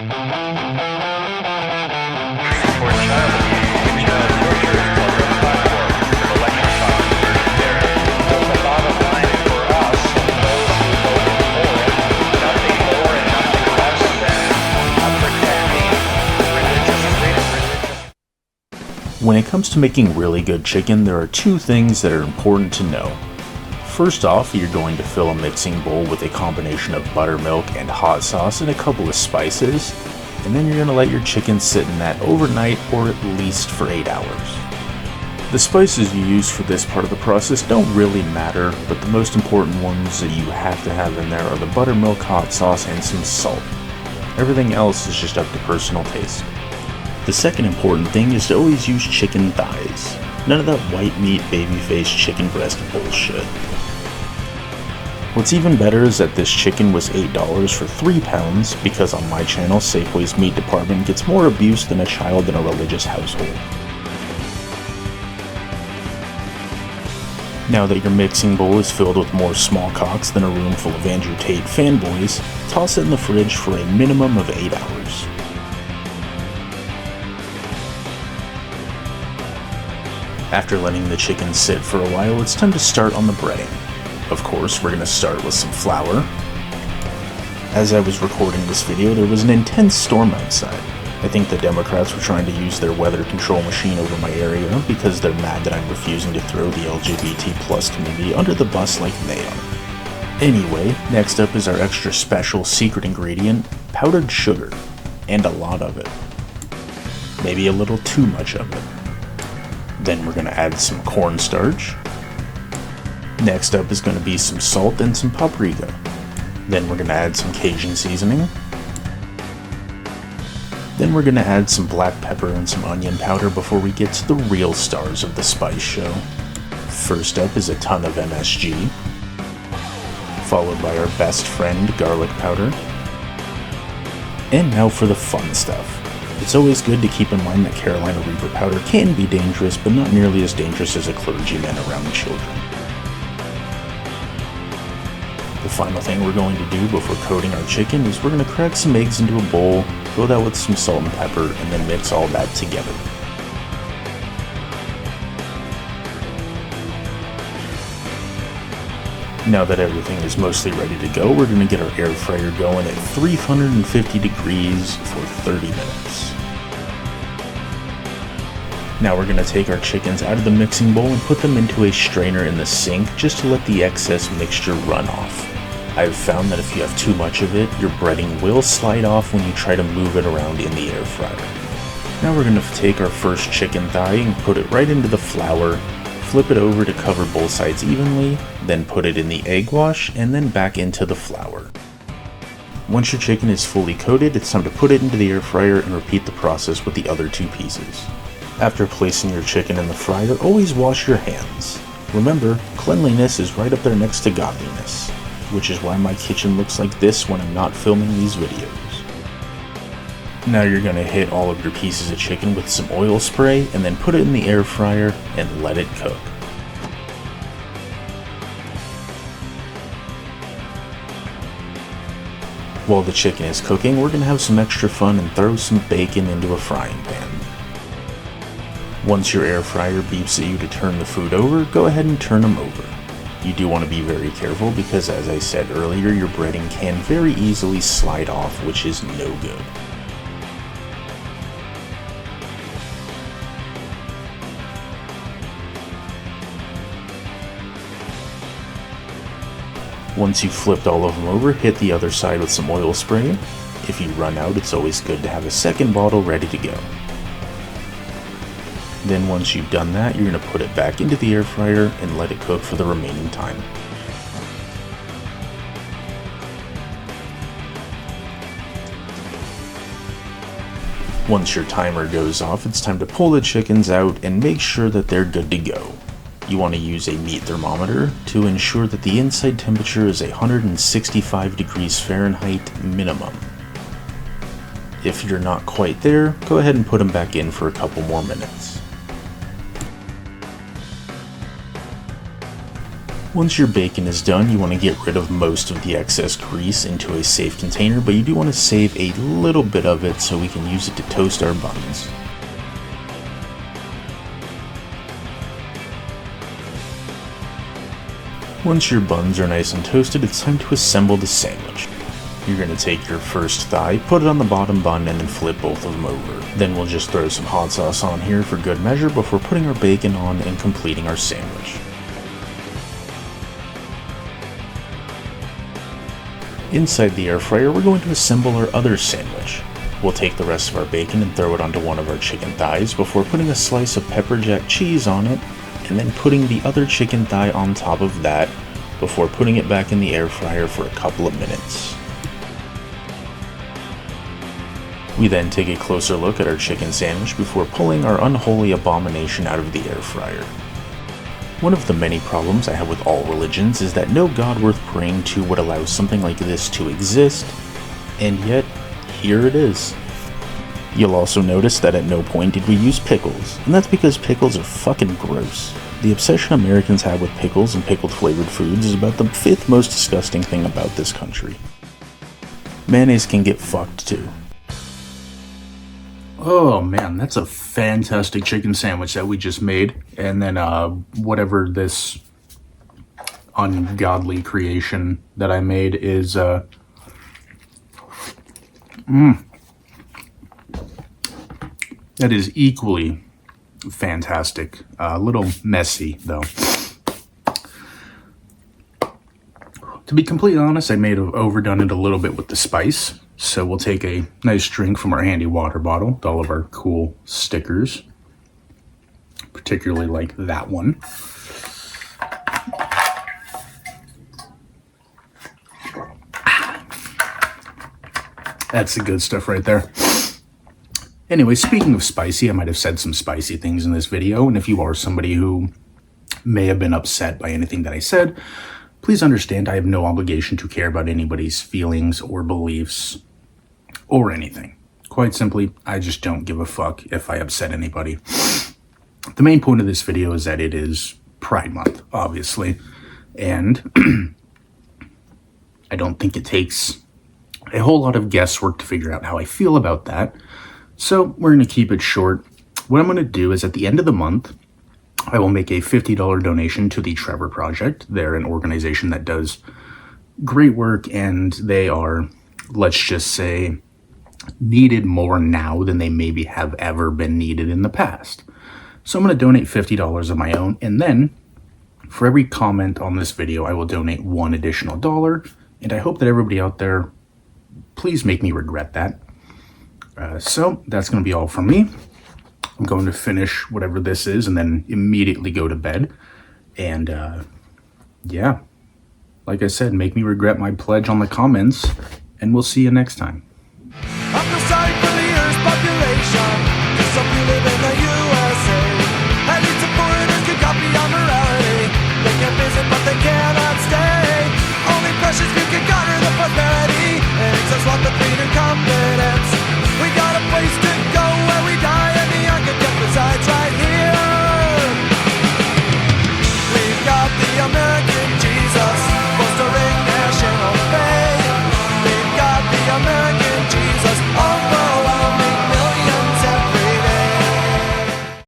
When it comes to making really good chicken, there are two things that are important to know. First off, you're going to fill a mixing bowl with a combination of buttermilk and hot sauce and a couple of spices, and then you're going to let your chicken sit in that overnight or at least for 8 hours. The spices you use for this part of the process don't really matter, but the most important ones that you have to have in there are the buttermilk, hot sauce, and some salt. Everything else is just up to personal taste. The second important thing is to always use chicken thighs. None of that white meat, baby-faced chicken breast bullshit. What's even better is that this chicken was $8 for 3 pounds because on my channel, Safeway's meat department gets more abuse than a child in a religious household. Now that your mixing bowl is filled with more small cocks than a room full of Andrew Tate fanboys, toss it in the fridge for a minimum of 8 hours. After letting the chicken sit for a while, it's time to start on the breading. Of course, we're going to start with some flour. As I was recording this video, there was an intense storm outside. I think the Democrats were trying to use their weather control machine over my area because they're mad that I'm refusing to throw the LGBT+ community under the bus like they are. Anyway, next up is our extra special secret ingredient, powdered sugar. And a lot of it. Maybe a little too much of it. Then we're going to add some cornstarch. Next up is going to be some salt and some paprika. Then we're going to add some Cajun seasoning. Then we're going to add some black pepper and some onion powder before we get to the real stars of the spice show. First up is a ton of MSG, followed by our best friend, garlic powder. And now for the fun stuff. It's always good to keep in mind that Carolina Reaper powder can be dangerous, but not nearly as dangerous as a clergyman around children. The final thing we're going to do before coating our chicken is we're going to crack some eggs into a bowl, fill that with some salt and pepper, and then mix all that together. Now that everything is mostly ready to go, we're going to get our air fryer going at 350 degrees for 30 minutes. Now we're going to take our chickens out of the mixing bowl and put them into a strainer in the sink just to let the excess mixture run off. I've found that if you have too much of it, your breading will slide off when you try to move it around in the air fryer. Now we're going to take our first chicken thigh and put it right into the flour, flip it over to cover both sides evenly, then put it in the egg wash and then back into the flour. Once your chicken is fully coated, it's time to put it into the air fryer and repeat the process with the other two pieces. After placing your chicken in the fryer, always wash your hands. Remember, cleanliness is right up there next to godliness, which is why my kitchen looks like this when I'm not filming these videos. Now you're going to hit all of your pieces of chicken with some oil spray and then put it in the air fryer and let it cook. While the chicken is cooking, we're going to have some extra fun and throw some bacon into a frying pan. Once your air fryer beeps at you to turn the food over, go ahead and turn them over. You do want to be very careful because, as I said earlier, your breading can very easily slide off, which is no good. Once you've flipped all of them over, hit the other side with some oil spray. If you run out, it's always good to have a second bottle ready to go. Then once you've done that, you're going to put it back into the air fryer and let it cook for the remaining time. Once your timer goes off, it's time to pull the chickens out and make sure that they're good to go. You want to use a meat thermometer to ensure that the inside temperature is 165 degrees Fahrenheit minimum. If you're not quite there, go ahead and put them back in for a couple more minutes. Once your bacon is done, you want to get rid of most of the excess grease into a safe container, but you do want to save a little bit of it so we can use it to toast our buns. Once your buns are nice and toasted, it's time to assemble the sandwich. You're going to take your first thigh, put it on the bottom bun, and then flip both of them over. Then we'll just throw some hot sauce on here for good measure before putting our bacon on and completing our sandwich. Inside the air fryer, we're going to assemble our other sandwich. We'll take the rest of our bacon and throw it onto one of our chicken thighs before putting a slice of pepper jack cheese on it, and then putting the other chicken thigh on top of that before putting it back in the air fryer for a couple of minutes. We then take a closer look at our chicken sandwich before pulling our unholy abomination out of the air fryer. One of the many problems I have with all religions is that no God worth praying to would allow something like this to exist, and yet, here it is. You'll also notice that at no point did we use pickles, and that's because pickles are fucking gross. The obsession Americans have with pickles and pickled flavored foods is about the 5th most disgusting thing about this country. Mayonnaise can get fucked too. Oh man, that's a fantastic chicken sandwich that we just made. And then whatever this ungodly creation that I made is that is equally fantastic. A little messy though. To be completely honest, I may have overdone it a little bit with the spice. So we'll take a nice drink from our handy water bottle with all of our cool stickers, particularly like that one. That's the good stuff right there. Anyway, speaking of spicy, I might have said some spicy things in this video, and if you are somebody who may have been upset by anything that I said, please understand I have no obligation to care about anybody's feelings or beliefs or anything. Quite simply, I just don't give a fuck if I upset anybody. The main point of this video is that it is Pride Month, obviously, and I don't think it takes a whole lot of guesswork to figure out how I feel about that. So we're going to keep it short. What I'm going to do is at the end of the month, I will make a $50 donation to the Trevor Project. They're an organization that does great work, and they are, let's just say, needed more now than they maybe have ever been needed in the past. So I'm going to donate $50 of my own, and then for every comment on this video, I will donate $1 additional dollar, and I hope that everybody out there, please make me regret that. So that's going to be all from me. I'm going to finish whatever this is and then immediately go to bed. And yeah, like I said, make me regret my pledge on the comments, and we'll see you next time.